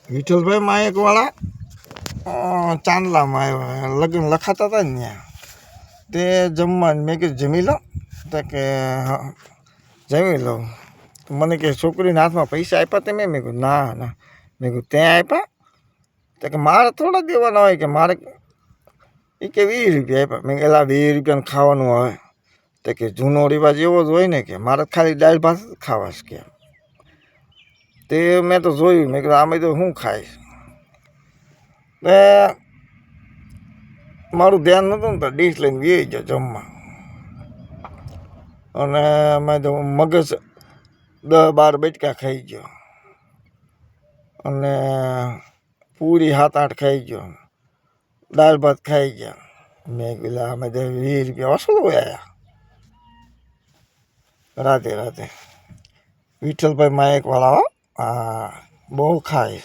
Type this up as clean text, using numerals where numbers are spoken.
વિઠ્ઠલભાઈ માયકવાળા ચાંદલામાં આવ્યા, લગ્ન લખાતા હતા ને ત્યાં તે જમવાનું. મેં કીધું જમી લો, તો કે હા જમી લો. મને કે છોકરીના હાથમાં પૈસા આપ્યા તમે? મેં કીધું ના ના. મેં કીધું ત્યાં આપ્યા? તો કે મારે થોડા દેવાના હોય, કે મારે એ કે 20 રૂપિયા આપ્યા. મેં કહેલા 20 રૂપિયાનું ખાવાનું આવે? તો કે જૂનો રિવાજ એવો જ હોય ને, કે મારે ખાલી દાળ ભાત જ ખાવા છે કે. તે મેં તો જોયું, મેં કીધું આમાં તો શું ખાઈશ. ને મારું ધ્યાન નહોતું ને તો ડીશ લઈને બેસી ગયો જમવા. અને મેં તો મગજ 10-12 બટકા ખાઈ ગયો, અને પૂરી 7-8 ખાઈ ગયો, દાળ ભાત ખાઈ ગયા. મેં કીધું અમે તો 20 રૂપિયા વસૂલ આવ્યા. રાધે રાધે. વિઠ્ઠલભાઈ માયકવાળા, હા બહુ ખાય.